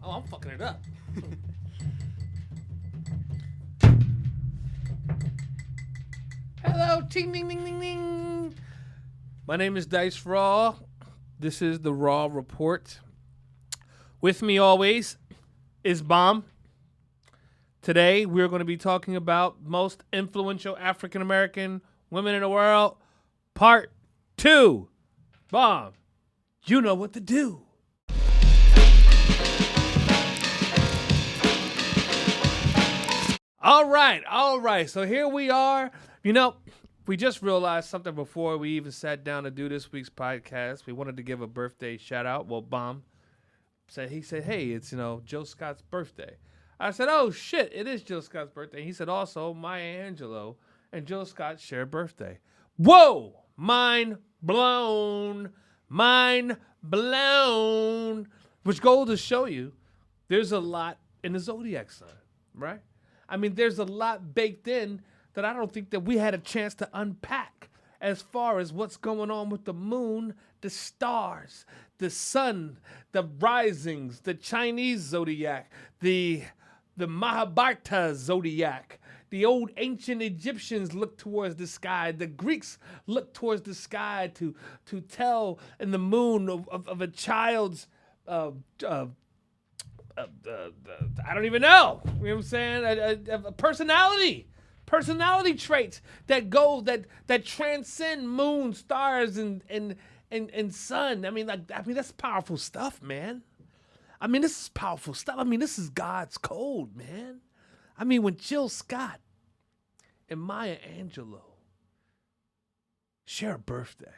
Oh, I'm fucking it up. Hello, ting ding ding ding ding. My name is Dice Raw. This is the Raw Report. With me always is Bomb. Today we're going to be talking about most influential African American women in the world, Part 2. Bomb, you know what to do. All right. So here we are. You know, we just realized something before we even sat down to do this week's podcast. We wanted to give a birthday shout out. Well, Bomb said, hey, it's, Jill Scott's birthday. I said, oh, shit, it is Jill Scott's birthday. He said, also, Maya Angelou and Jill Scott share birthday. Whoa! Mind blown. Which goes to show you there's a lot in the zodiac sign, right? I mean, there's a lot baked in that I don't think that we had a chance to unpack as far as what's going on with the moon, the stars, the sun, the risings, the Chinese zodiac, the Mahabharata zodiac. The old ancient Egyptians looked towards the sky. The Greeks looked towards the sky to tell in the moon of a child's I don't even know. You know what I'm saying? A personality traits that transcend moon, stars, and sun. I mean, that's powerful stuff, man. I mean, this is powerful stuff. I mean, this is God's code, man. I mean, when Jill Scott and Maya Angelou share a birthday,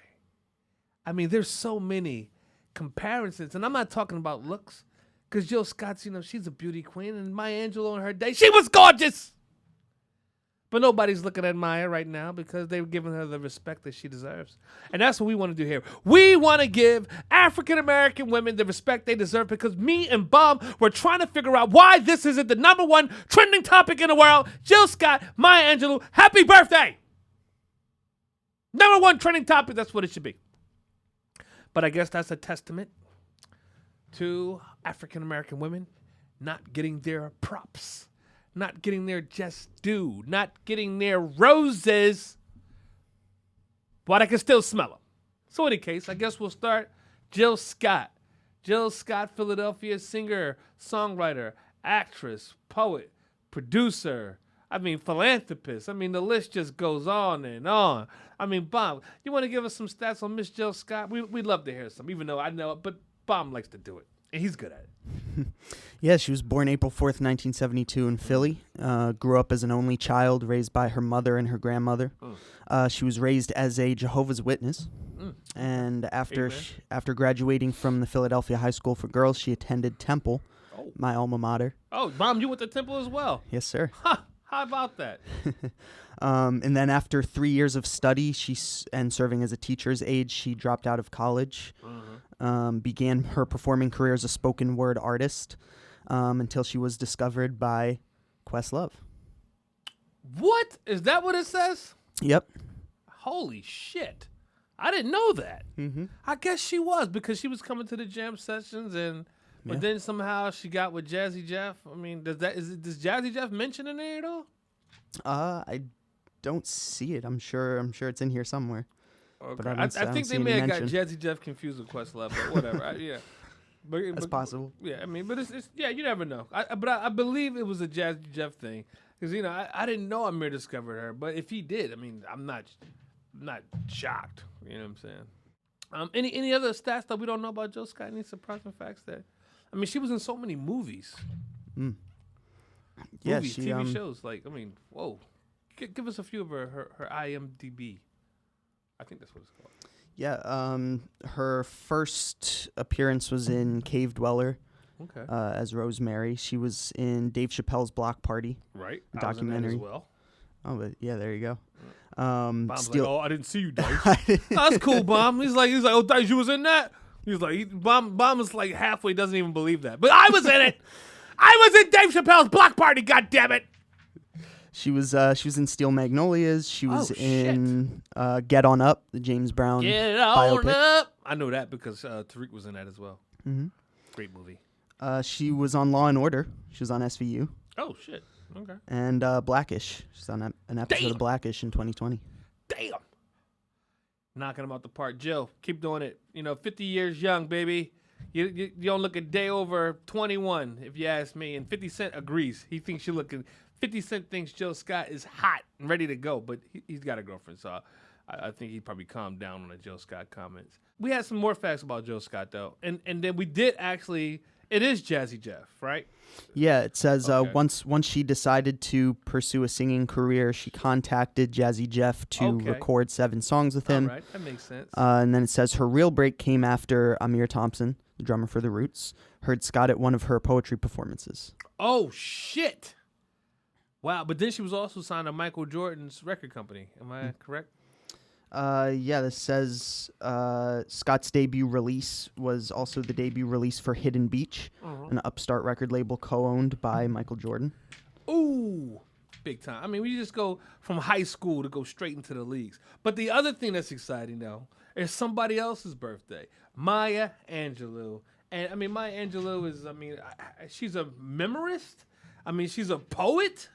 I mean, there's so many comparisons, and I'm not talking about looks. Because Jill Scott's, she's a beauty queen, and Maya Angelou in her day, she was gorgeous. But nobody's looking at Maya right now because they've given her the respect that she deserves. And that's what we want to do here. We want to give African-American women the respect they deserve because me and Bob were trying to figure out why this isn't the number one trending topic in the world. Jill Scott, Maya Angelou, happy birthday. Number one trending topic, that's what it should be. But I guess that's a testament to African-American women not getting their props, not getting their just due, not getting their roses, but I can still smell them. So in any case, I guess we'll start. Jill Scott. Jill Scott, Philadelphia singer, songwriter, actress, poet, producer, philanthropist. The list just goes on and on. Bob, you want to give us some stats on Miss Jill Scott? We'd love to hear some, even though I know it, but Bob likes to do it, and he's good at it. Yeah, she was born April 4th, 1972 in Philly. Grew up as an only child raised by her mother and her grandmother. She was raised as a Jehovah's Witness. And after graduating from the Philadelphia High School for Girls, she attended Temple, my alma mater. Oh, Mom, you went to Temple as well? Yes, sir. How about that? And then after 3 years of study and serving as a teacher's aide, she dropped out of college. Began her performing career as a spoken word artist until she was discovered by Questlove. What? Is that what it says? Yep. Holy shit. I didn't know that. Mm-hmm. I guess she was because she was coming to the jam sessions but then somehow she got with Jazzy Jeff. Does Jazzy Jeff mention in there at all? I don't see it. I'm sure it's in here somewhere. Okay. But I think they may have got Jazzy Jeff confused with Questlove, but whatever. Yeah. That's possible. Yeah, but it's you never know. I believe it was a Jazzy Jeff thing because I didn't know Amir discovered her, but if he did, I'm not shocked. You know what I'm saying? Any other stats that we don't know about Jill Scott? Any surprising facts that? She was in so many movies. Yeah, movies, TV shows. Whoa. Give us a few of her IMDb. I think that's what it's called. Yeah, her first appearance was in Cave Dweller. Okay. As Rosemary. She was in Dave Chappelle's Block Party. Right. Documentary. I was in that as well. Oh, but yeah, there you go. Bomb's like, I didn't see you, Dice. That's cool, Bomb. He's like, oh, Dice, you was in that? He's like, Bomb is like halfway doesn't even believe that. But I was in it. I was in Dave Chappelle's Block Party, goddammit. She was in Steel Magnolias. She was in Get On Up, the James Brown Get On biopic. Up. I know that because Tariq was in that as well. Mm-hmm. Great movie. She was on Law and Order. She was on SVU. Oh, shit. Okay. And Blackish. She's on an episode of Blackish in 2020. Damn. Knocking them out the park. Jill, keep doing it. 50 years young, baby. You don't look a day over 21, if you ask me. And 50 Cent agrees. He thinks you're looking. 50 Cent thinks Jill Scott is hot and ready to go, but he's got a girlfriend, so I think he'd probably calm down on the Jill Scott comments. We had some more facts about Jill Scott, though. And then we did actually, it is Jazzy Jeff, right? Yeah, it says Okay. once she decided to pursue a singing career, she contacted Jazzy Jeff to record 7 songs with him. All right, that makes sense. And then it says her real break came after Amir Thompson, the drummer for The Roots, heard Scott at one of her poetry performances. Oh, shit. Wow, but then she was also signed to Michael Jordan's record company. Am I correct? Yeah, this says Scott's debut release was also the debut release for Hidden Beach, an upstart record label co-owned by Michael Jordan. Ooh, big time. I mean, we just go from high school to go straight into the leagues. But the other thing that's exciting, though, is somebody else's birthday, Maya Angelou. And, I mean, Maya Angelou is, she's a memorist. I mean, she's a poet.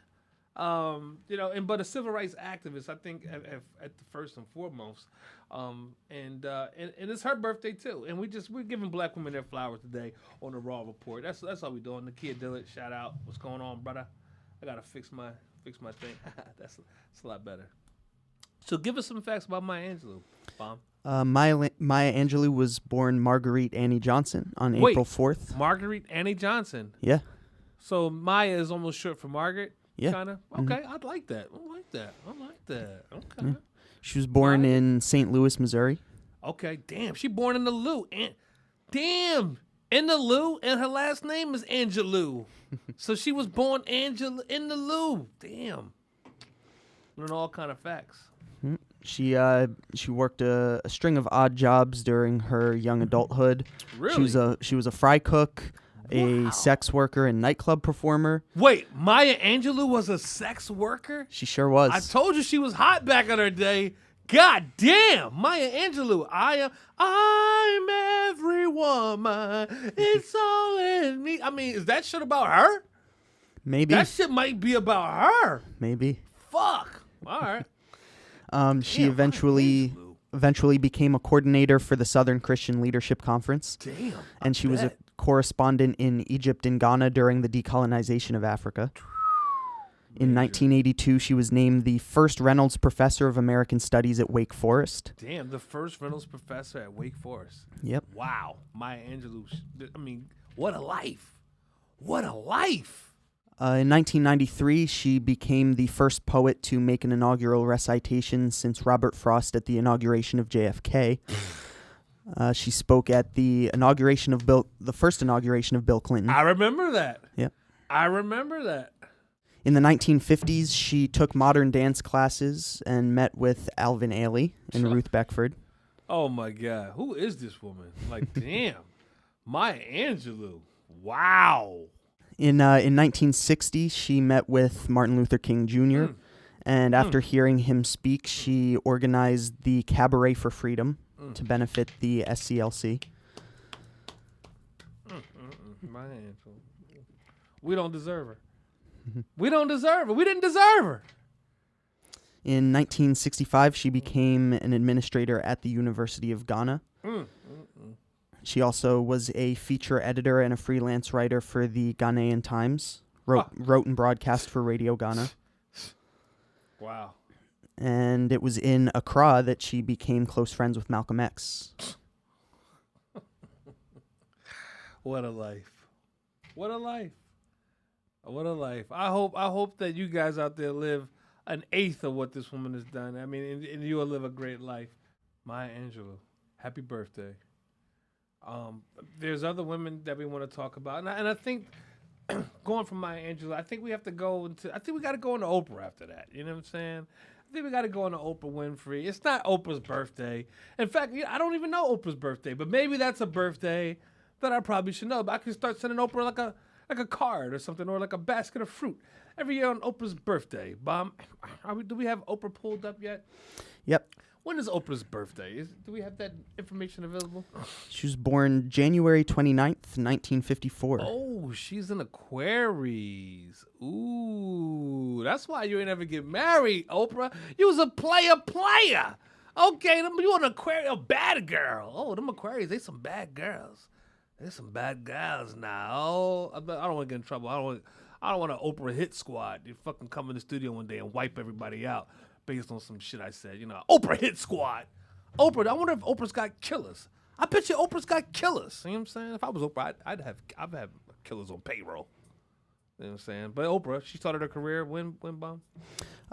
But a civil rights activist, I think, at the first and foremost, and it's her birthday too. And we're giving black women their flowers today on the Raw Report. That's all we're doing. Nakia Dillard, shout out. What's going on, brother? I gotta fix my thing. That's a lot better. So give us some facts about Maya Angelou, Bomb. Maya Angelou was born Marguerite Annie Johnson on April 4th. Marguerite Annie Johnson. Yeah. So Maya is almost short for Margaret. Yeah. Kind of. Okay, I'd like that. I like that. Okay. Yeah. She was born in St. Louis, Missouri. Okay, damn. She born in the Lou. Damn. In the Lou, and her last name is Angelou. So she was born in the Lou. Damn. Learn all kind of facts. She worked a string of odd jobs during her young adulthood. Really? She was a fry cook, a sex worker, and nightclub performer. Wait, Maya Angelou was a sex worker? She sure was. I told you she was hot back in her day. God damn, Maya Angelou. I'm every woman. It's all in me. I mean, is that shit about her? Maybe. That shit might be about her. Maybe. Fuck. All right. She eventually became a coordinator for the Southern Christian Leadership Conference. Damn. And she was a correspondent in Egypt and Ghana during the decolonization of Africa. In 1982, she was named the first Reynolds Professor of American Studies at Wake Forest. Damn, the first Reynolds Professor at Wake Forest. Yep. Wow. Maya Angelou. I mean, what a life. What a life. In 1993, she became the first poet to make an inaugural recitation since Robert Frost at the inauguration of JFK. She spoke at the first inauguration of Bill Clinton. I remember that. Yep. I remember that. In the 1950s, she took modern dance classes and met with Alvin Ailey and Ruth Beckford. Oh my God. Who is this woman? Like, damn. Maya Angelou. Wow. In 1960, she met with Martin Luther King Jr., and after hearing him speak, she organized the Cabaret for Freedom to benefit the SCLC. Maya Angelou. We don't deserve her. We don't deserve her. We didn't deserve her. In 1965, she became an administrator at the University of Ghana. She also was a feature editor and a freelance writer for the Ghanaian Times. Wrote and broadcast for Radio Ghana. Wow. And it was in Accra that she became close friends with Malcolm X. What a life. What a life. What a life. I hope that you guys out there live an eighth of what this woman has done. I mean, and you will live a great life. Maya Angelou, happy birthday. There's other women that we want to talk about. And I think going from Maya Angelou, I think we got to go into Oprah after that. You know what I'm saying? I think we got to go into Oprah Winfrey. It's not Oprah's birthday. In fact, I don't even know Oprah's birthday, but maybe that's a birthday that I probably should know. But I can start sending Oprah like a card or something, or like a basket of fruit every year on Oprah's birthday. Do we have Oprah pulled up yet? Yep. When is Oprah's birthday? Do we have that information available? She was born January 29th, 1954. Oh, she's an Aquarius. Ooh, that's why you ain't ever get married, Oprah. You was a player. Okay, you an Aquarius, a bad girl. Oh, them Aquarius, they some bad girls. They some bad gals now. Oh, I don't want to get in trouble. I don't want an Oprah hit squad. You fucking come in the studio one day and wipe everybody out based on some shit I said. Oprah hit squad. Oprah, I wonder if Oprah's got killers. I bet you Oprah's got killers. You know what I'm saying? If I was Oprah, I'd have killers on payroll. You know what I'm saying? But Oprah, she started her career when Bomb?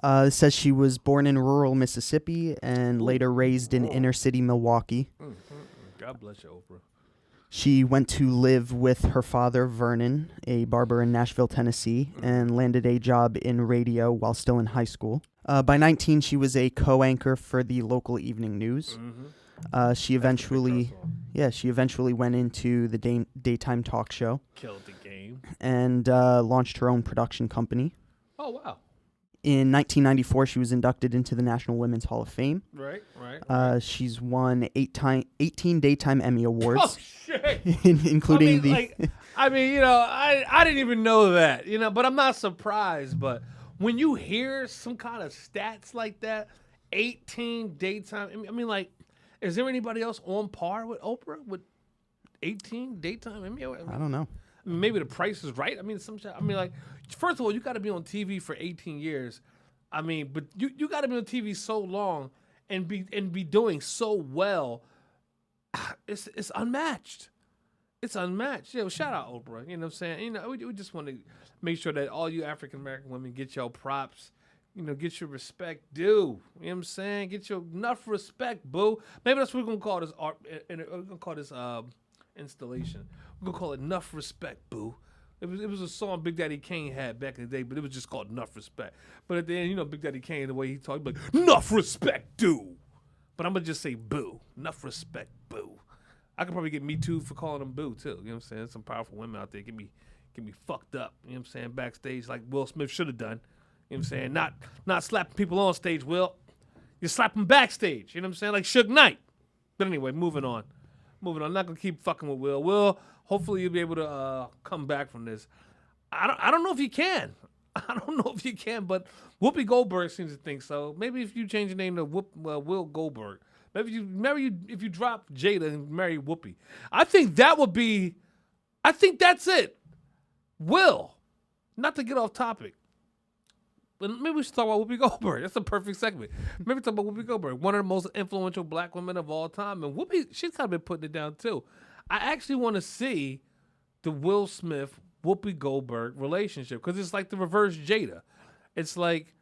It says she was born in rural Mississippi and later raised in inner city Milwaukee. God bless you, Oprah. She went to live with her father, Vernon, a barber in Nashville, Tennessee, and landed a job in radio while still in high school. By 19, she was a co-anchor for the local evening news. She eventually went into the daytime talk show. Killed the game. And launched her own production company. Oh, wow. In 1994, she was inducted into the National Women's Hall of Fame. Right. She's won 18 Daytime Emmy Awards. Oh, shit. Including I didn't even know that, but I'm not surprised. But when you hear some kind of stats like that, 18 Daytime, is there anybody else on par with Oprah with 18 Daytime Emmy Awards? I don't know. Maybe the Price is Right. First of all, you got to be on TV for 18 years. But you got to be on TV so long and be doing so well. It's unmatched. It's unmatched. Shout out Oprah. You know what I'm saying? We just want to make sure that all you African American women get your props. Get your respect due. You know what I'm saying? Get your enough respect, boo. Maybe that's what we're gonna call this art. We're gonna call this installation. We're gonna call it Enough Respect, boo. It was a song Big Daddy Kane had back in the day, but it was just called Enough Respect. But at the end, Big Daddy Kane, the way he talked, like, enough respect, dude. But I'm gonna just say boo. Enough respect, boo. I could probably get Me Too for calling them boo too. You know what I'm saying? There's some powerful women out there get me fucked up. You know what I'm saying? Backstage, like Will Smith should have done. You know what I'm saying? Not slapping people on stage, Will. You slap them backstage. You know what I'm saying? Like Suge Knight. But anyway, moving on. I'm not gonna keep fucking with Will. Will, hopefully you'll be able to come back from this. I don't know if you can. But Whoopi Goldberg seems to think so. Maybe if you change your name to Will Goldberg. Maybe if you drop Jada and marry Whoopi. I think that's it. Will. Not to get off topic. But maybe we should talk about Whoopi Goldberg. That's a perfect segment. Maybe talk about Whoopi Goldberg, one of the most influential black women of all time. And Whoopi, she's kind of been putting it down too. I actually want to see the Will Smith, Whoopi Goldberg relationship because it's like the reverse Jada. It's like,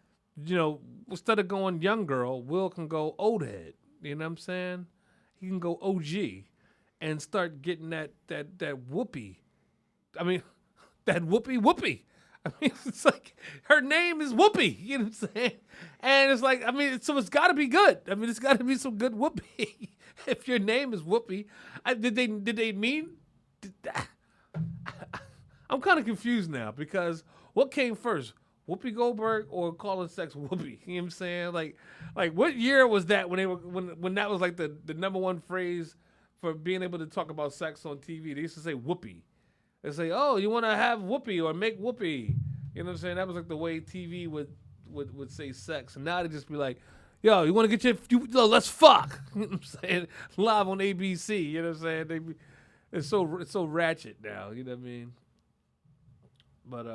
instead of going young girl, Will can go old head. You know what I'm saying? He can go OG and start getting that Whoopi. That Whoopi. It's like her name is Whoopi. You know what I'm saying? And it's like, so it's got to be good. It's got to be some good Whoopi. If your name is Whoopi, did they mean? I'm kind of confused now because what came first, Whoopi Goldberg or calling sex Whoopi? You know what I'm saying? Like what year was that when that was like the number one phrase for being able to talk about sex on TV? They used to say Whoopi. They say, oh, you want to have Whoopi or make Whoopi. You know what I'm saying? That was like the way TV would say sex. And now they just be like, yo, you want to get let's fuck. You know what I'm saying? Live on ABC. You know what I'm saying? It's so ratchet now. You know what I mean? But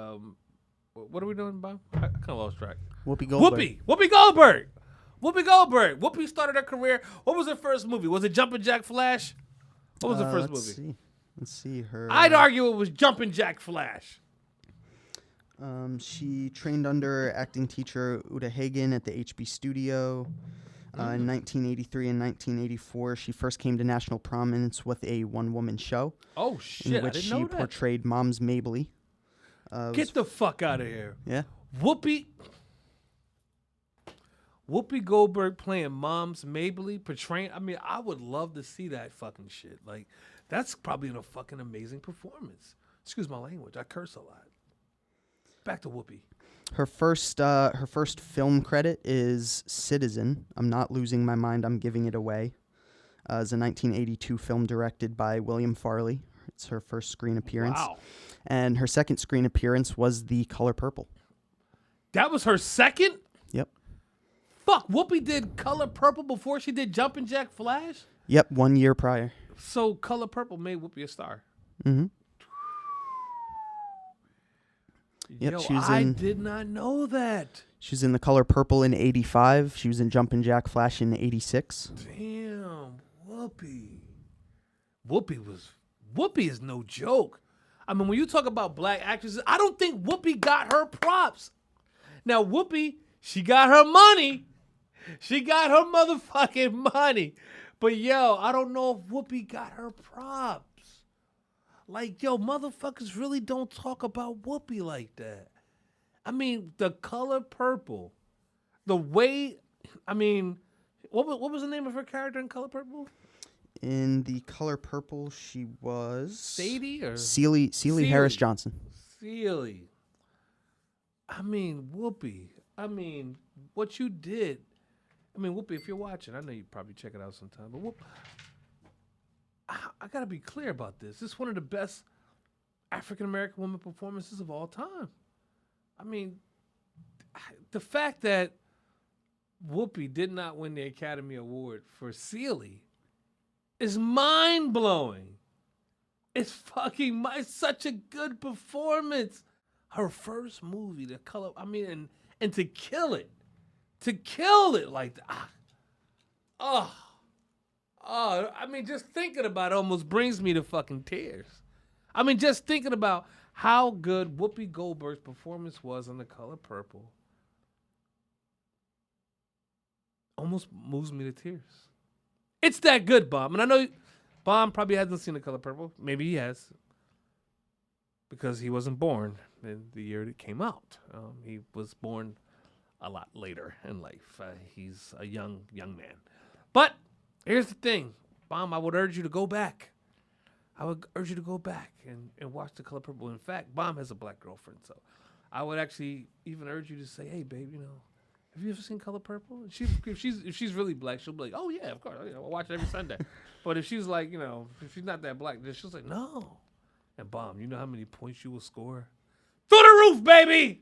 what are we doing, Bob? I kind of lost track. Whoopi Goldberg. Whoopi Goldberg. Whoopi started her career. What was her first movie? Was it Jumpin' Jack Flash? What was the first movie? Let's see her. I'd argue it was Jumpin' Jack Flash. She trained under acting teacher Uta Hagen at the HB Studio. In 1983 and 1984, she first came to national prominence with a one-woman show. Oh, shit. In which I didn't know she that. portrayed Mom's Mabley. Get the fuck out of here. Yeah. Whoopi Goldberg playing Mom's Mabley, portraying. I would love to see that fucking shit. Like, that's probably a fucking amazing performance. Excuse my language. I curse a lot. Back to Whoopi. Her first film credit is Citizen. I'm not losing my mind. I'm giving it away. It's a 1982 film directed by William Farley. It's her first screen appearance. Wow. And her second screen appearance was The Color Purple. That was her second? Yep. Fuck, Whoopi did Color Purple before she did Jumpin' Jack Flash? Yep, 1 year prior. So Color Purple made Whoopi a star. Mm-hmm. Yep, Yo, she was I in, did not know that. She was in The Color Purple in 85. She was in Jumpin' Jack Flash in 86. Damn, Whoopi. Whoopi is no joke. I mean, when you talk about black actresses, I don't think Whoopi got her props. Now, Whoopi, she got her money. She got her motherfucking money. But, yo, I don't know if Whoopi got her props. Like, yo, motherfuckers really don't talk about Whoopi like that. I mean, The Color Purple. The way, I mean, what was the name of her character in Color Purple? In The Color Purple, she was... Sadie or? Celie Harris Johnson. Celie. I mean, Whoopi. I mean, what you did. I mean, Whoopi, if you're watching, I know you probably check it out sometime, but Whoopi, I got to be clear about this. This is one of the best African-American woman performances of all time. I mean, the fact that Whoopi did not win the Academy Award for Celie is mind-blowing. It's such a good performance. Her first movie, The Color, I mean, and to kill it like that. I mean, just thinking about it almost brings me to fucking tears. I mean, just thinking about how good Whoopi Goldberg's performance was in The Color Purple almost moves me to tears. It's that good, Bomb. And I know Bomb probably hasn't seen The Color Purple. Maybe he has. Because he wasn't born in the year it came out. He was born a lot later in life. He's a young man. But here's the thing. Bomb, I would urge you to go back. I would urge you to go back and watch The Color Purple. In fact, Bomb has a black girlfriend, so I would actually even urge you to say, hey, babe, have you ever seen Color Purple? If she's really black, she'll be like, oh, yeah, of course. I'll watch it every Sunday. But if she's like, if she's not that black, then she'll say, no. And Bomb, you know how many points you will score? Through the roof, baby!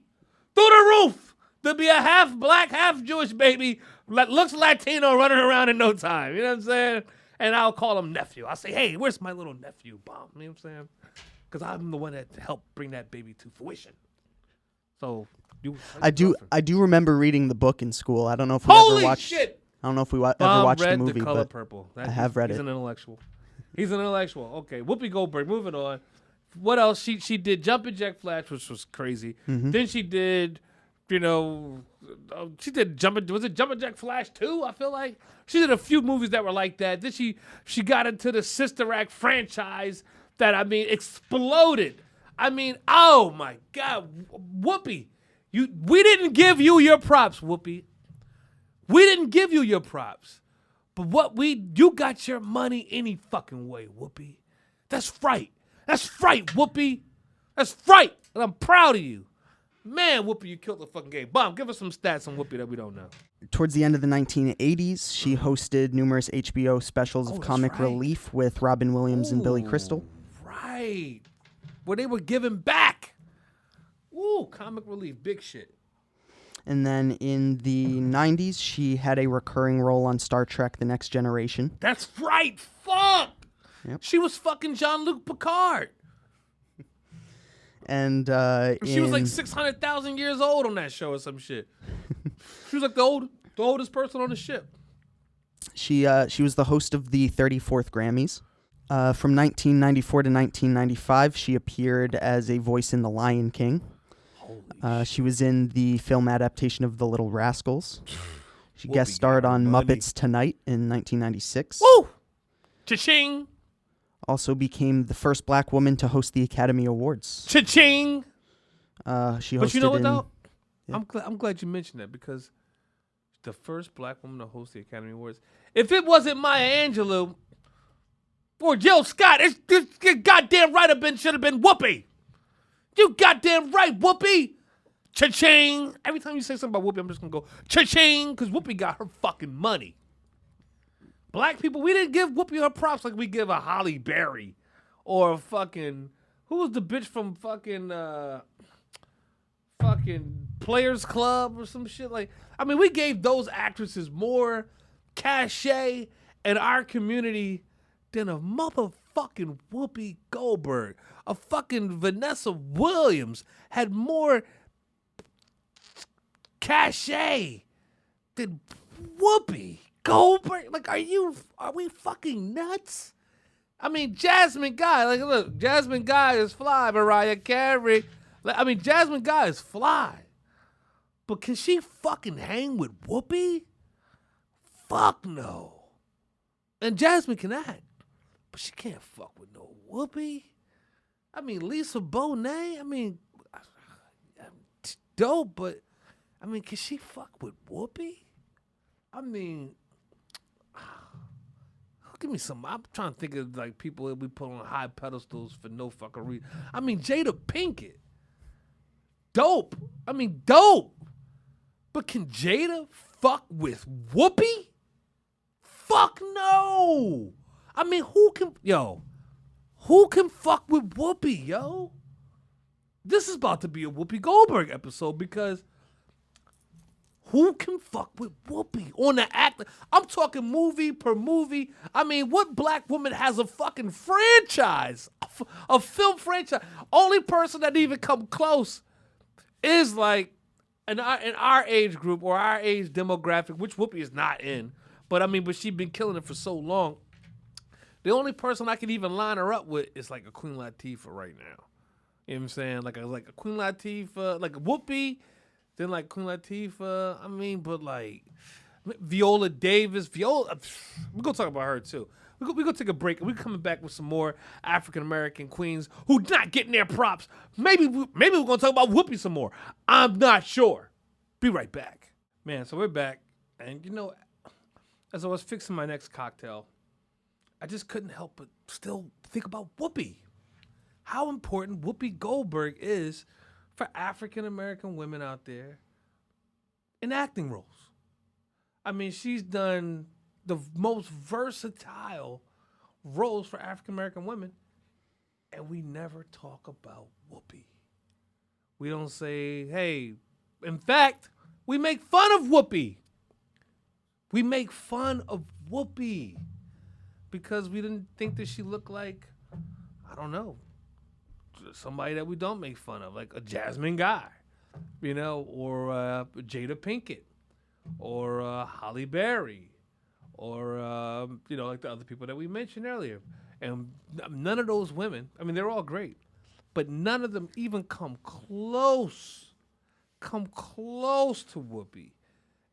Through the roof! There'll be a half black, half Jewish baby that looks Latino running around in no time. You know what I'm saying? And I'll call him nephew. I'll say, hey, where's my little nephew, Bomb? You know what I'm saying? Because I'm the one that helped bring that baby to fruition. So, I do remember reading the book in school. I don't know if we ever watched. Shit! I don't know if we ever watched the movie, The Color but Purple. I have read it. He's an intellectual. He's an intellectual. Okay, Whoopi Goldberg. Moving on. What else? She did Jumpin' Jack Flash, which was crazy. Mm-hmm. Then she did, she did Jumpin' Jack Flash 2, I feel like. She did a few movies that were like that. Then she got into the Sister Act franchise that, exploded. Oh my God. Whoopi, we didn't give you your props, Whoopi. We didn't give you your props. But you got your money any fucking way, Whoopi. That's right. That's right, Whoopi. That's right. And I'm proud of you. Man, Whoopi, you killed the fucking game. Bomb, give us some stats on Whoopi that we don't know. Towards the end of the 1980s, she hosted numerous HBO specials of comic relief with Robin Williams and Billy Crystal. Right. Where they were giving back. Ooh, comic relief. Big shit. And then in the 90s, she had a recurring role on Star Trek The Next Generation. That's right. Fuck. Yep. She was fucking Jean-Luc Picard. And she was like 600,000 years old on that show or some shit. She was like the oldest person on the ship. She was the host of the 34th Grammys. From 1994 to 1995, she appeared as a voice in The Lion King. She was in the film adaptation of The Little Rascals. She guest starred on Muppets Tonight in 1996. Woo! Cha-ching! Also became the first black woman to host the Academy Awards. Cha-ching! She hosted but you know what, though? Yeah. I'm glad you mentioned that because the first black woman to host the Academy Awards. If it wasn't Maya Angelou or Jill Scott, it's goddamn right should have been Whoopi. You goddamn right, Whoopi. Cha-ching. Every time you say something about Whoopi, I'm just going to go cha-ching because Whoopi got her fucking money. Black people, we didn't give Whoopi her props like we give a Halle Berry or a fucking, who was the bitch from fucking Players Club or some shit like. I mean, we gave those actresses more cachet in our community than a motherfucking Whoopi Goldberg. A fucking Vanessa Williams had more cachet than Whoopi Goldberg. Like, are we fucking nuts? I mean, Jasmine Guy, like, look, Jasmine Guy is fly, Mariah Carey. Like, I mean, Jasmine Guy is fly. But can she fucking hang with Whoopi? Fuck no. And Jasmine can act, but she can't fuck with no Whoopi. I mean, Lisa Bonet, I mean, dope, but, I mean, can she fuck with Whoopi? I mean, give me some. I'm trying to think of like people that we put on high pedestals for no fucking reason. I mean, Jada Pinkett, dope. I mean, dope. But can Jada fuck with Whoopi? Fuck no. I mean, who can fuck with Whoopi, yo? This is about to be a Whoopi Goldberg episode because who can fuck with Whoopi on the act? I'm talking movie per movie. I mean, what black woman has a fucking franchise, a film franchise? Only person that even come close is like in our age group or our age demographic, which Whoopi is not in. But I mean, but she's been killing it for so long. The only person I can even line her up with is like a Queen Latifah right now. You know what I'm saying? Like a Queen Latifah, like a Whoopi. Then like Queen Latifah, I mean, but like Viola Davis, we're gonna talk about her too. We're gonna take a break and we're coming back with some more African American queens who not getting their props. Maybe we're gonna talk about Whoopi some more. I'm not sure. Be right back. Man, so we're back. And you know, as I was fixing my next cocktail, I just couldn't help but still think about Whoopi. How important Whoopi Goldberg is for African-American women out there in acting roles. I mean, she's done the most versatile roles for African-American women, and we never talk about Whoopi. We don't say, hey, in fact, we make fun of Whoopi. We make fun of Whoopi because we didn't think that she looked like, I don't know, somebody that we don't make fun of, like a Jasmine Guy, you know, or Jada Pinkett, or Halle Berry, or, you know, like the other people that we mentioned earlier. And none of those women, I mean, they're all great, but none of them even come close to Whoopi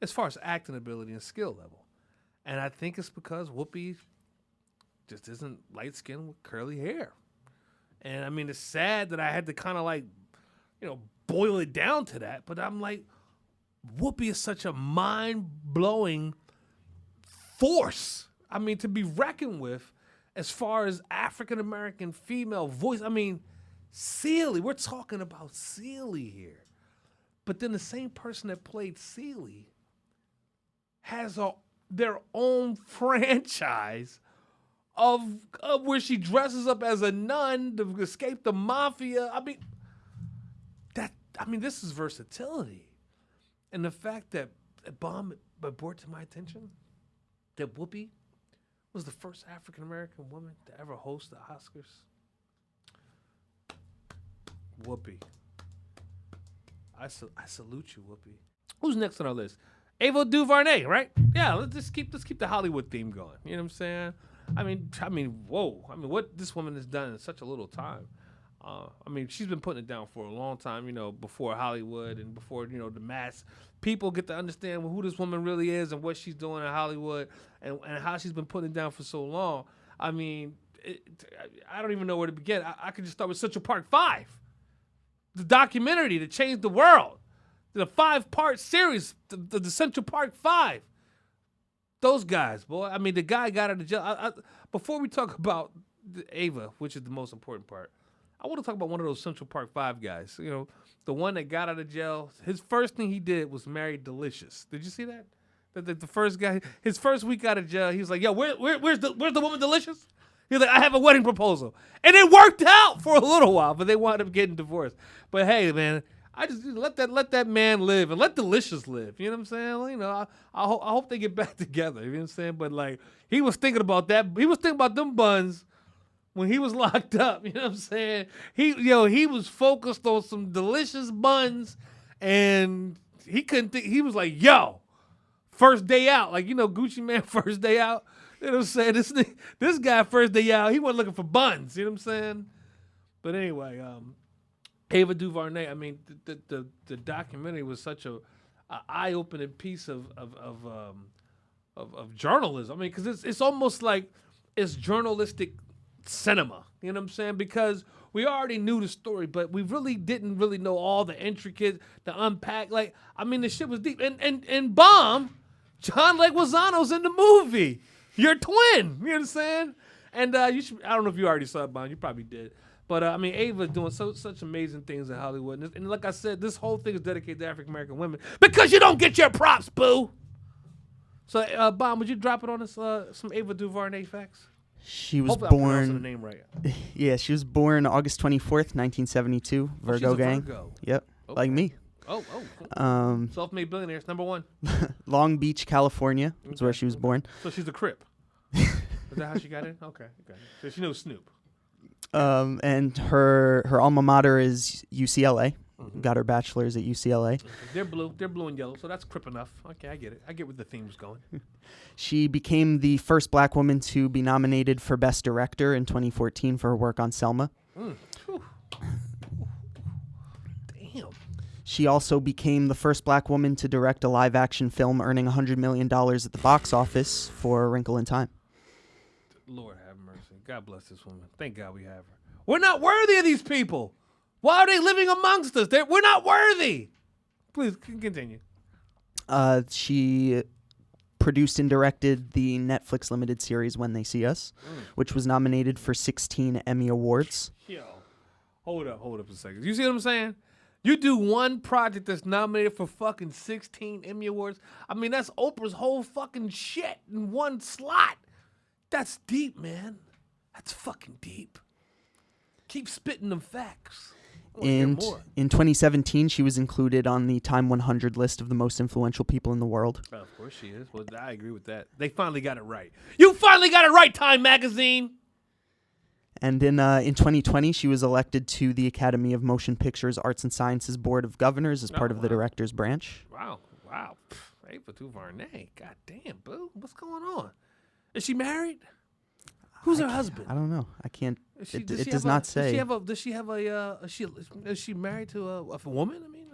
as far as acting ability and skill level. And I think it's because Whoopi just isn't light-skinned with curly hair. And I mean, it's sad that I had to kind of like, you know, boil it down to that. But I'm like, Whoopi is such a mind-blowing force. I mean, to be reckoned with as far as African-American female voice. I mean, Celie, we're talking about Celie here. But then the same person that played Celie has their own franchise of where she dresses up as a nun to escape the mafia. I mean, this is versatility. And the fact that it brought to my attention that Whoopi was the first African-American woman to ever host the Oscars. Whoopi. I salute you, Whoopi. Who's next on our list? Ava DuVernay, right? Yeah, let's keep the Hollywood theme going. You know what I'm saying? I mean, whoa. I mean, what this woman has done in such a little time. I mean, she's been putting it down for a long time, you know, before Hollywood and before, you know, the mass people get to understand who this woman really is and what she's doing in Hollywood and how she's been putting it down for so long. I mean, I don't even know where to begin. I could just start with Central Park 5, the documentary that changed the world, the 5-part series, the Central Park 5. Those guys, boy. I mean, the guy got out of jail. Before we talk about Ava, which is the most important part, I want to talk about one of those Central Park 5 guys. You know, the one that got out of jail. His first thing he did was marry Delicious. Did you see that? The first guy, his first week out of jail, he was like, "Yo, where's the woman Delicious?" He was like, "I have a wedding proposal," and it worked out for a little while, but they wound up getting divorced. But hey, man, I just let that man live and let Delicious live. You know what I'm saying? Well, you know, I hope they get back together. You know what I'm saying? But like, he was thinking about that. He was thinking about them buns when he was locked up. You know what I'm saying? He was focused on some delicious buns, and he couldn't think. He was like, "Yo, first day out," like, you know, Gucci Man first day out. You know what I'm saying? This guy first day out, he wasn't looking for buns. You know what I'm saying? But anyway, Ava DuVernay. I mean, the documentary was such a eye-opening piece of journalism. I mean, because it's almost like it's journalistic cinema. You know what I'm saying? Because we already knew the story, but we really didn't really know all the intricate, the unpack. Like, I mean, the shit was deep. And Bomb, John Leguizamo's in the movie. Your twin. You know what I'm saying? And I don't know if you already saw it, Bomb. You probably did. But, I mean, Ava's doing such amazing things in Hollywood. And like I said, this whole thing is dedicated to African-American women because you don't get your props, boo. So, Bomb, would you drop it on us, some Ava DuVernay facts? She was Hopefully I'm pronouncing born. the name right. Yeah, she was born August 24th, 1972. Virgo she's a gang. Virgo. Yep, Okay. like me. Oh. Self-made billionaires, number one. Long Beach, California is where she was born. So she's a Crip. Is that how she got in? Okay. So she knows Snoop. And her alma mater is UCLA. Got her bachelor's at UCLA. They're blue and yellow, so that's Crip enough. Okay, I get it. I get where the theme was going. She became the first black woman to be nominated for Best Director in 2014 for her work on Selma. Damn. She also became the first black woman to direct a live-action film, earning $100 million at the box office for A Wrinkle in Time. Lord have mercy. God bless this woman. Thank God we have her. We're not worthy of these people. Why are they living amongst us? We're not worthy. Please continue. She produced and directed the Netflix limited series When They See Us, which was nominated for 16 Emmy Awards. Yo, hold up a second. You see what I'm saying? You do one project that's nominated for fucking 16 Emmy Awards. I mean, that's Oprah's whole fucking shit in one slot. That's deep, man. That's fucking deep. Keep spitting them facts. And in 2017, she was included on the Time 100 list of the most influential people in the world. Oh, of course she is. Well, I agree with that. They finally got it right. You finally got it right, Time Magazine. And in 2020, she was elected to the Academy of Motion Pictures Arts and Sciences Board of Governors as part of the director's branch. Wow. Ava DuVernay. God damn, boo. What's going on? Is she married? Who's her husband? I don't know. I can't. It does not say. Does she have a? Is she married to a woman? I mean,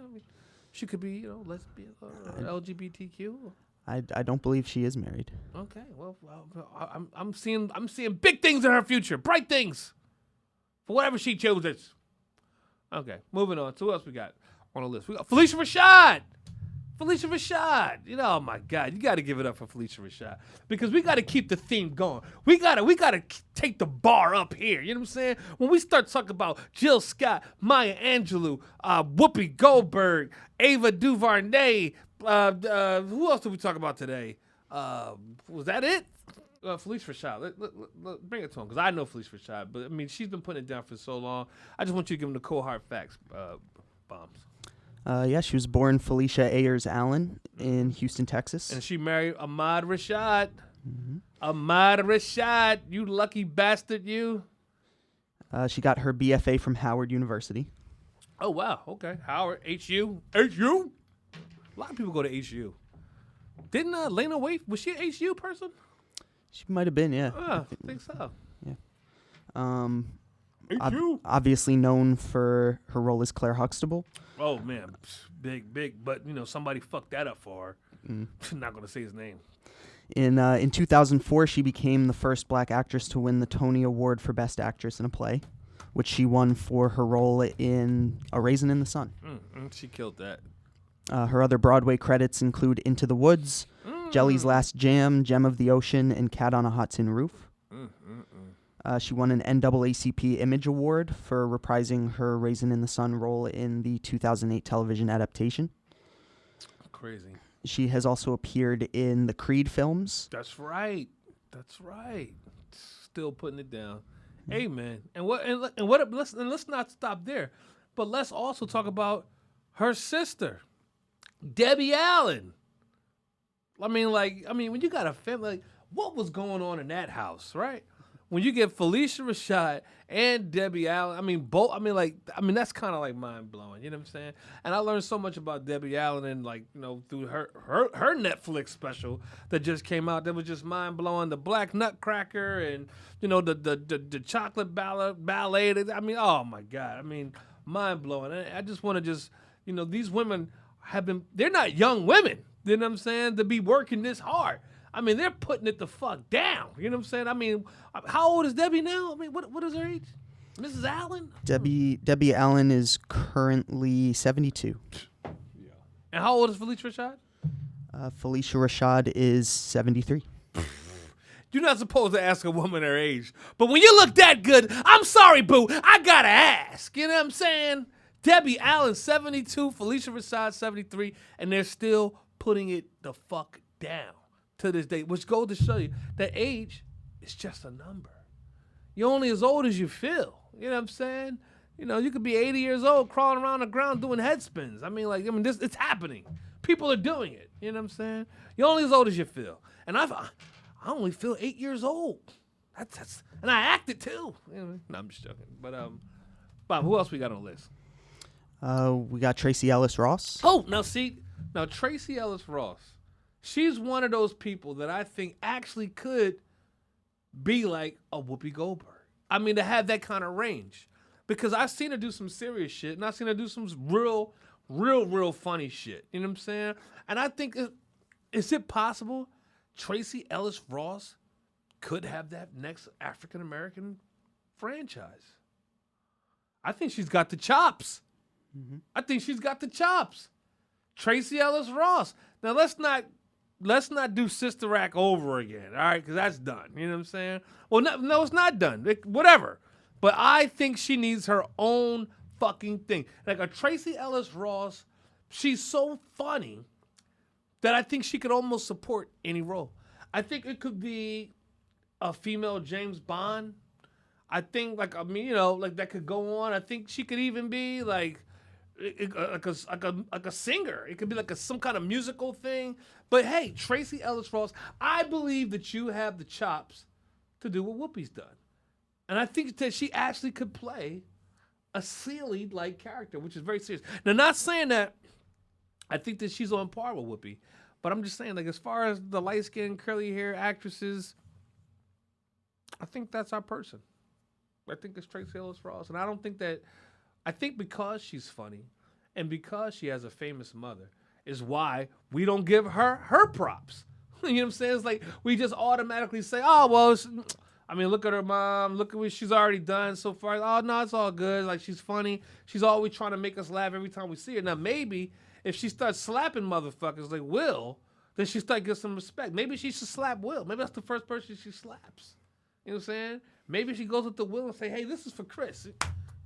she could be, lesbian, LGBTQ. I don't believe she is married. Okay, well, I'm seeing big things in her future, bright things, for whatever she chooses. Okay, moving on. So who else we got on the list? We got Phylicia Rashad. Phylicia Rashad. Oh my God, you got to give it up for Phylicia Rashad because we got to keep the theme going. We gotta take the bar up here. You know what I'm saying? When we start talking about Jill Scott, Maya Angelou, Whoopi Goldberg, Ava DuVernay, who else did we talk about today? Was that it? Phylicia Rashad. Let bring it to him because I know Phylicia Rashad, but I mean she's been putting it down for so long. I just want you to give him the cold hard facts, Bombs. Yeah, she was born Felicia Ayers Allen in Houston, Texas. And she married Ahmad Rashad. Ahmad Rashad, you lucky bastard, you. She got her BFA from Howard University. Oh, wow. Okay. Howard, HU. HU? A lot of people go to HU. Didn't Lena Waithe, was she an HU person? She might have been, yeah. I think so. Yeah. HU? Obviously known for her role as Claire Huxtable. Oh, man. Big. But, somebody fucked that up for her. I'm not going to say his name. In 2004, she became the first black actress to win the Tony Award for Best Actress in a Play, which she won for her role in A Raisin in the Sun. She killed that. Her other Broadway credits include Into the Woods, Jelly's Last Jam, Gem of the Ocean, and Cat on a Hot Tin Roof. She won an NAACP Image Award for reprising her Raisin in the Sun role in the 2008 television adaptation. Crazy. She has also appeared in the Creed films. That's right. Still putting it down. Hey, man. Let's not stop there. But let's also talk about her sister, Debbie Allen. I mean, when you got a family, what was going on in that house, right? When you get Phylicia Rashad and Debbie Allen, that's kind of like mind blowing. You know what I'm saying? And I learned so much about Debbie Allen and through her Netflix special that just came out. That was just mind blowing. The Black Nutcracker and the chocolate ballet. Oh my God. Mind blowing. I just want to these women they're not young women. You know what I'm saying? To be working this hard. They're putting it the fuck down. You know what I'm saying? How old is Debbie now? What is her age? Mrs. Allen? Debbie Allen is currently 72. Yeah. And how old is Phylicia Rashad? Phylicia Rashad is 73. You're not supposed to ask a woman her age. But when you look that good, I'm sorry, boo, I gotta ask. You know what I'm saying? Debbie Allen, 72, Phylicia Rashad, 73, and they're still putting it the fuck down to this day, which goes to show you that age is just a number. You're only as old as you feel. You know what I'm saying? You could be 80 years old crawling around the ground doing head spins. It's happening. People are doing it. You know what I'm saying? You're only as old as you feel. And I only feel 8 years old. That's and I acted too. No, I'm just joking. But Bob, who else we got on the list? We got Tracee Ellis Ross. Oh, now Tracee Ellis Ross. She's one of those people that I think actually could be like a Whoopi Goldberg. To have that kind of range. Because I've seen her do some serious shit, and I've seen her do some real funny shit. You know what I'm saying? And I think, is it possible Tracee Ellis Ross could have that next African-American franchise? I think she's got the chops. Mm-hmm. I think she's got the chops. Tracee Ellis Ross. Now, let's not do Sister Act over again, all right? Because that's done. You know what I'm saying? Well, no, it's not done. Whatever. But I think she needs her own fucking thing. Like a Tracee Ellis Ross, she's so funny that I think she could almost support any role. I think it could be a female James Bond. I think, that could go on. I think she could even be like a singer. It could be like some kind of musical thing. But hey, Tracee Ellis Ross, I believe that you have the chops to do what Whoopi's done. And I think that she actually could play a Celie-like character, which is very serious. Now, not saying that I think that she's on par with Whoopi, but I'm just saying, as far as the light-skinned, curly-hair actresses, I think that's our person. I think it's Tracee Ellis Ross. And I think because she's funny and because she has a famous mother is why we don't give her props. You know what I'm saying? It's like we just automatically say, oh, well, look at her mom. Look at what she's already done so far. Oh, no, it's all good. Like, she's funny. She's always trying to make us laugh every time we see her. Now, maybe if she starts slapping motherfuckers like Will, then she start getting some respect. Maybe she should slap Will. Maybe that's the first person she slaps. You know what I'm saying? Maybe she goes up to Will and say, hey, this is for Chris.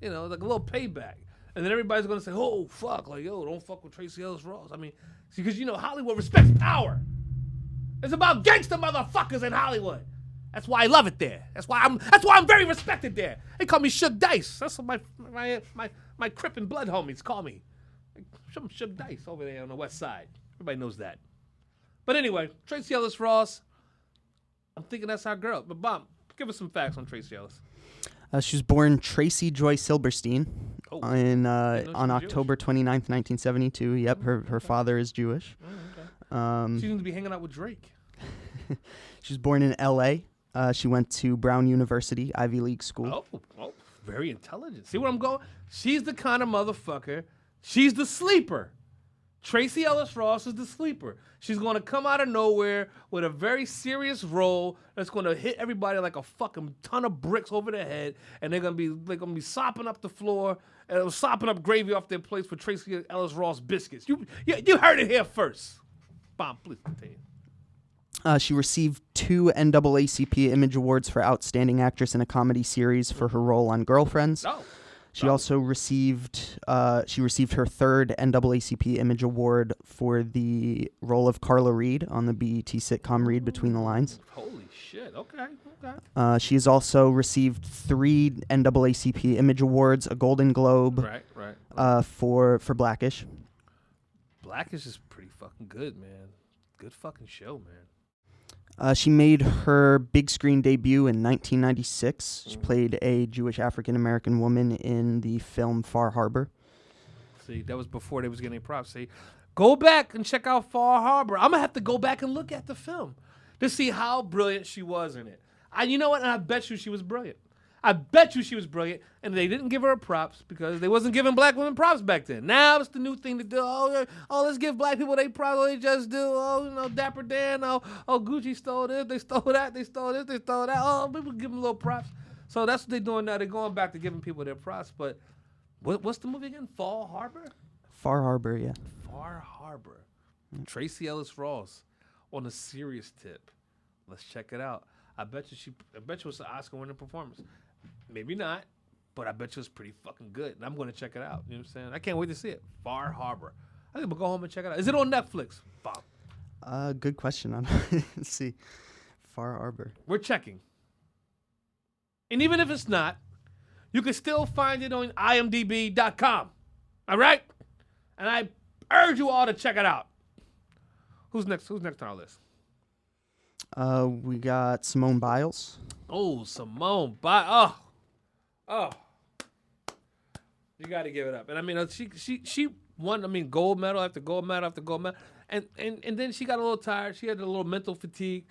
Like a little payback. And then everybody's going to say, oh, fuck. Like, yo, don't fuck with Tracee Ellis Ross. Because, Hollywood respects power. It's about gangster motherfuckers in Hollywood. That's why I love it there. That's why I'm very respected there. They call me Suge Dice. That's what my Crip and Blood homies call me. Suge Dice over there on the west side. Everybody knows that. But anyway, Tracee Ellis Ross, I'm thinking that's our girl. But Bob, give us some facts on Tracee Ellis. She was born Tracy Joy Silberstein on October 29th, 1972. Yep, her father is Jewish. Oh, okay. She seems to be hanging out with Drake. She was born in L.A. She went to Brown University, Ivy League school. Oh, very intelligent. See where I'm going? She's the kind of motherfucker. She's the sleeper. Tracee Ellis Ross is the sleeper. She's going to come out of nowhere with a very serious role that's going to hit everybody like a fucking ton of bricks over their head, and they're going to be sopping up the floor and sopping up gravy off their plates for Tracee Ellis Ross biscuits. You heard it here first. Bob, please continue. She received 2 NAACP Image Awards for Outstanding Actress in a Comedy Series for her role on Girlfriends. Oh. She also received her 3rd NAACP Image Award for the role of Carla Reed on the BET sitcom Read Between the Lines. Holy shit! Okay. She has also received 3 NAACP Image Awards, a Golden Globe, Right. for Blackish. Blackish is pretty fucking good, man. Good fucking show, man. She made her big screen debut in 1996. She played a Jewish African-American woman in the film Far Harbor. See, that was before they was getting props. See, go back and check out Far Harbor. I'm going to have to go back and look at the film to see how brilliant she was in it. You know what? And I bet you she was brilliant. I bet you she was brilliant, and they didn't give her props because they wasn't giving black women props back then. Now it's the new thing to do. Oh, let's give black people they probably just do. Oh, Dapper Dan. Oh, Gucci stole this. They stole that. They stole this. They stole that. Oh, people give them little props. So that's what they're doing now. They're going back to giving people their props. But what's the movie again? Far Harbor? Far Harbor, yeah. Far Harbor. Tracee Ellis Ross on a serious tip. Let's check it out. I bet you it was an Oscar-winning performance. Maybe not, but I bet you it's pretty fucking good. And I'm going to check it out. You know what I'm saying? I can't wait to see it. Far Harbor. I think I'm going to go home and check it out. Is it on Netflix? Bob. Good question. Let's see. Far Harbor. We're checking. And even if it's not, you can still find it on imdb.com. All right? And I urge you all to check it out. Who's next on our list? We got Simone Biles. Oh, Simone Biles. Oh. You got to give it up. And I mean, she won, gold medal after gold medal after gold medal. And then she got a little tired. She had a little mental fatigue.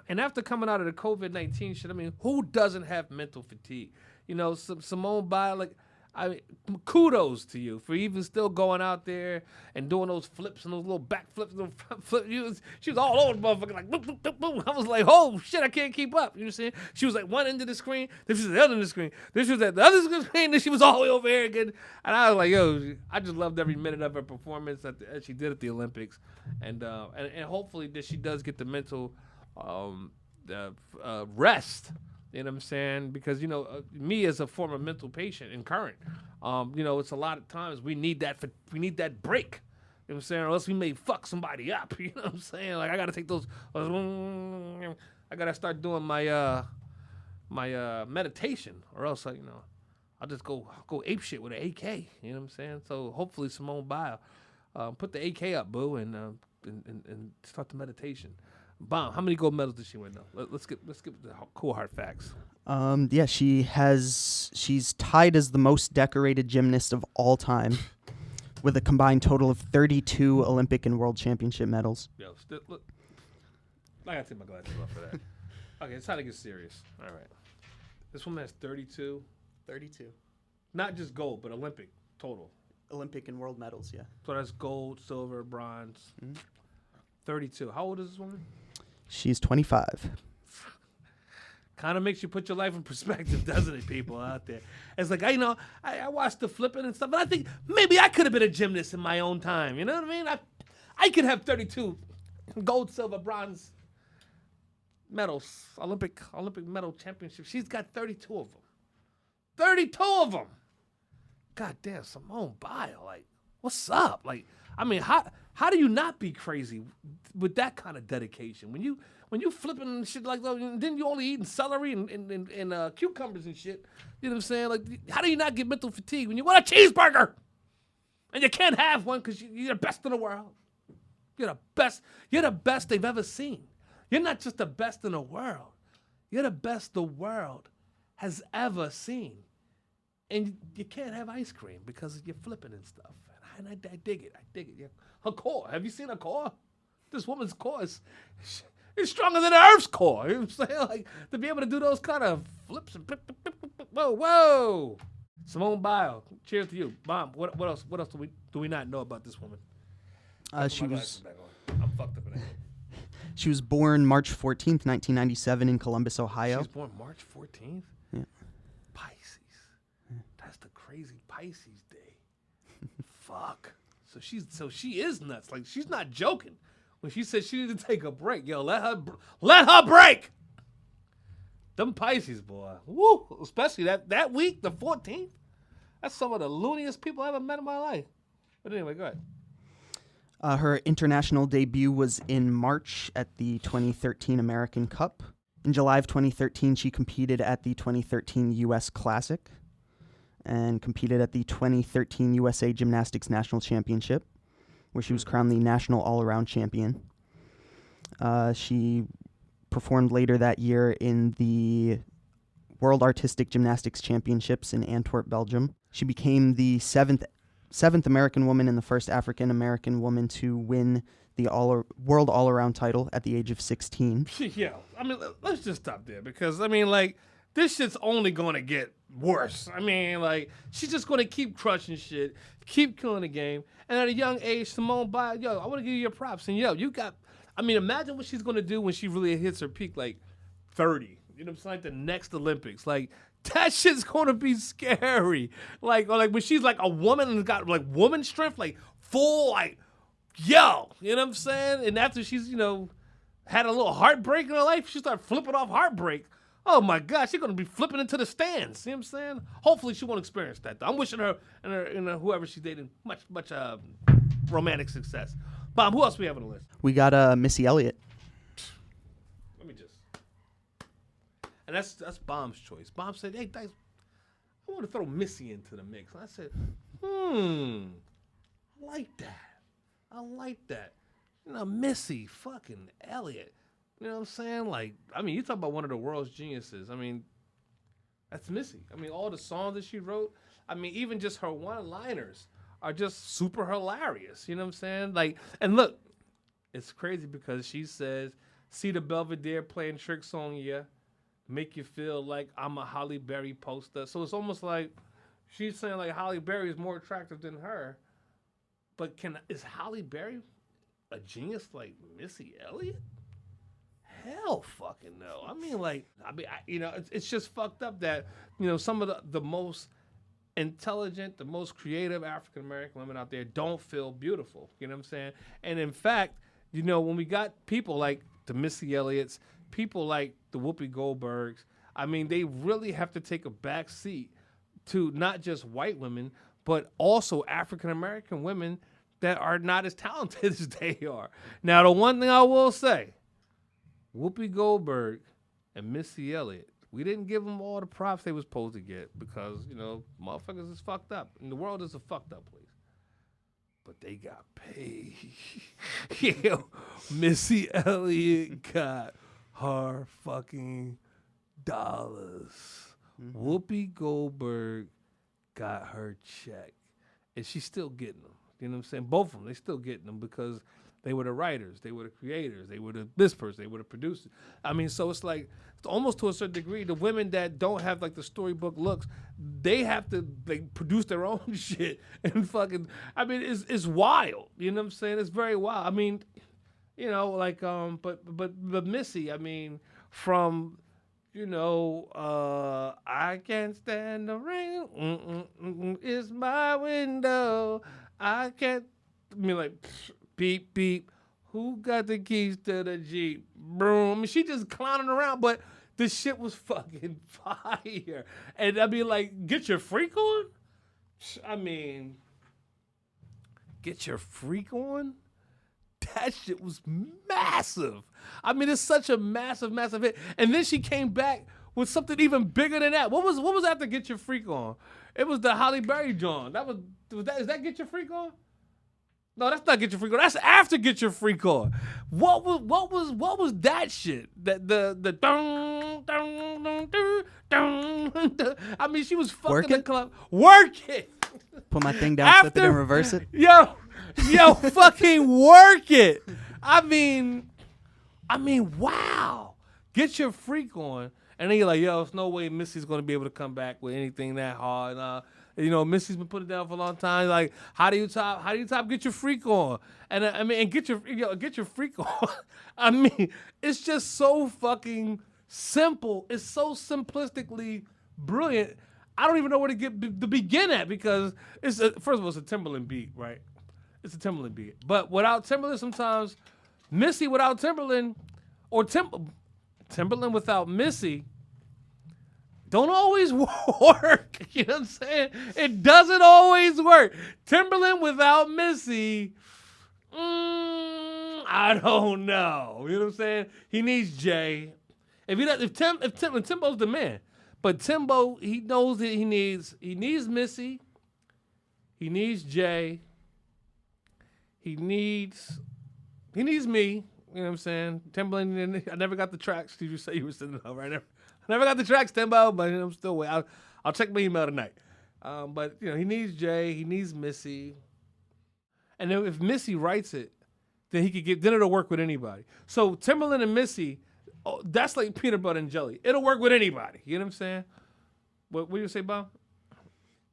And after coming out of the COVID-19 shit, who doesn't have mental fatigue? You know, Simone Biles, kudos to you for even still going out there and doing those flips and those little back flips, little front flips. She was all over the motherfucker, like boom, boom, boom, boom. I was like, oh shit, I can't keep up. You know what I'm saying? She was like one end of the screen, then she was at the other end of the screen, then she was at the other screen, then she was all the way over here again. And I was like, yo, I just loved every minute of her performance as she did at the Olympics, and hopefully that she does get the mental rest. You know what I'm saying? Because, me as a former mental patient and current, it's a lot of times we need that break. You know what I'm saying? Or else we may fuck somebody up. You know what I'm saying? Like, I got to take those. I got to start doing my meditation, or else, I'll just go ape shit with an AK. You know what I'm saying? So hopefully Simone Biles, put the AK up, boo, and start the meditation. Bomb. How many gold medals did she win though? Let's get the cool hard facts. Yeah, she's tied as the most decorated gymnast of all time, with a combined total of 32 Olympic and World Championship medals. Yo, look, I gotta take my glasses off for that. Okay, it's time to get serious. All right, this woman has 32. 32. Not just gold, but Olympic total. Olympic and world medals, yeah. So that's gold, silver, bronze. 32. How old is this woman? She's 25. Kind of makes you put your life in perspective, doesn't it, people out there? It's like, I watched the flipping and stuff, but I think maybe I could have been a gymnast in my own time. You know what I mean? I could have 32 gold, silver, bronze medals, Olympic medal championships. She's got 32 of them. 32 of them. God damn, Simone Biles. Like, what's up? Like, how do you not be crazy with that kind of dedication? When you flipping and shit like that, and then you only eating celery and cucumbers and shit. You know what I'm saying? Like, how do you not get mental fatigue when you want a cheeseburger and you can't have one because you're the best in the world? You're the best. You're the best they've ever seen. You're not just the best in the world. You're the best the world has ever seen. And you can't have ice cream because you're flipping and stuff. And I dig it. Yeah. Her core. Have you seen her core? This woman's core is stronger than the Earth's core. You know what I'm saying? Like, to be able to do those kind of flips and whoa. Simone Biles. Cheers to you, Mom. What else do we not know about this woman? I'm fucked up in it. She was born March 14th, 1997 in Columbus, Ohio. She was born March 14th? Yeah. Pisces. That's the crazy Pisces day. Fuck. So she is nuts. Like, she's not joking when she said she needed to take a break. Yo, let her break. Them Pisces, boy. Woo. Especially that week, the 14th. That's some of the looniest people I ever met in my life. But anyway, go ahead. Her international debut was in March at the 2013 American Cup. In July of 2013, she competed at the 2013 U.S. Classic and competed at the 2013 USA Gymnastics National Championship, where she was crowned the national all-around champion. She performed later that year in the World Artistic Gymnastics Championships in Antwerp, Belgium. She became the seventh American woman and the first African American woman to win the world all-around title at the age of 16. Yeah, I mean, let's just stop there because, I mean, like, this shit's only going to get worse. I mean, like, she's just going to keep crushing shit, keep killing the game. And at a young age, Simone Biles, yo, I want to give you your props. And, yo, you got, I mean, imagine what she's going to do when she really hits her peak, like, 30. You know what I'm saying? Like the next Olympics. Like, that shit's going to be scary. Like, or like when she's like a woman and got like woman strength, like full, like, yo, you know what I'm saying? And after she's, you know, had a little heartbreak in her life, she started flipping off heartbreak. Oh my God, she's going to be flipping into the stands. You know what I'm saying? Hopefully she won't experience that, though. I'm wishing her and whoever she's dating much romantic success. Bob, who else we have on the list? We got Missy Elliot. And that's Bomb's choice. Bomb said, hey, Dice, I want to throw Missy into the mix. And I said, I like that. You know, Missy fucking Elliot. You know what I'm saying? Like, I mean, you talk about one of the world's geniuses. I mean, that's Missy. I mean, all the songs that she wrote, I mean, even just her one-liners are just super hilarious. You know what I'm saying? Like, and look, it's crazy because she says, see the Belvedere playing tricks on you. Make you feel like I'm a Halle Berry poster. So it's almost like she's saying like Halle Berry is more attractive than her. But is Halle Berry a genius like Missy Elliot? Hell fucking no. I mean, you know, it's just fucked up that, you know, some of the most intelligent, the most creative African-American women out there don't feel beautiful. You know what I'm saying? And in fact, you know, when we got people like the Missy Elliots, people like the Whoopi Goldbergs, I mean, they really have to take a back seat to not just white women, but also African-American women that are not as talented as they are. Now, the one thing I will say, Whoopi Goldberg and Missy Elliott, we didn't give them all the props they were supposed to get because, you know, motherfuckers is fucked up. And the world is a fucked up place. But they got paid. Yeah, Missy Elliott got her fucking dollars. Mm-hmm. Whoopi Goldberg got her check. And she's still getting them. You know what I'm saying? Both of them, they still getting them because they were the writers, they were the creators, they were this person, they were the producers. I mean, so it's like, almost to a certain degree, the women that don't have like the storybook looks, they have to like produce their own shit and fucking, I mean, it's wild. You know what I'm saying? It's very wild. I mean, you know, like, but Missy, I mean, from, you know, I can't stand the rain, it's my window, I can't, I mean, like, beep, beep, who got the keys to the Jeep? Broom. I mean, she just clowning around, but the shit was fucking fire. And I mean, like, get your freak on? I mean, get your freak on? That shit was massive. I mean, it's such a massive, massive hit. And then she came back with something even bigger than that. What was after Get Your Freak On? It was the Halle Berry John. Is that Get Your Freak On? No, that's not Get Your Freak On. That's after Get Your Freak On. What was that shit? The dun, dun, dun, dun, dun, dun. I mean, she was fucking the club. Work it. Put my thing down, flip it, and reverse it. Yo, fucking work it. I mean, wow. Get Your Freak On. And then you're like, yo, there's no way Missy's gonna be able to come back with anything that hard. You know, Missy's been putting down for a long time. Like, how do you top Get Your Freak On? And I mean, and get your freak on. I mean, it's just so fucking simple. It's so simplistically brilliant. I don't even know where to begin at because first of all, it's a Timberland beat, right? It's a Timberland beat. But without Timberland, sometimes Missy without Timberland, or Timberland without Missy, don't always work. You know what I'm saying? It doesn't always work. Timberland without Missy, I don't know. You know what I'm saying? He needs Jay. If Timbo's the man, but Timbo, he knows that he needs Missy, he needs Jay, he needs me. You know what I'm saying? Timberland, I never got the tracks. Did you say you were sending over? I never got the tracks, Timbo, but I'm still waiting. I'll check my email tonight. But he needs Jay, he needs Missy, and then if Missy writes it, then then it'll work with anybody. So Timberland and Missy, that's like peanut butter and jelly. It'll work with anybody. You know what I'm saying? What do you say, Bob?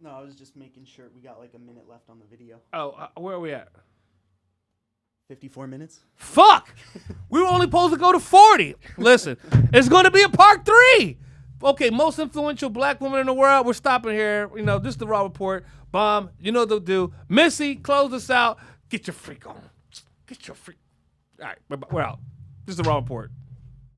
No, I was just making sure we got like a minute left on the video. Oh, where are we at? 54 minutes. Fuck! We were only supposed to go to 40. Listen, it's going to be a part 3. Okay, most influential black woman in the world. We're stopping here. This is the Raw Report. Bomb, you know what they'll do. Missy, close us out. Get your freak on. Get your freak. All right, we're out. This is the Raw Report.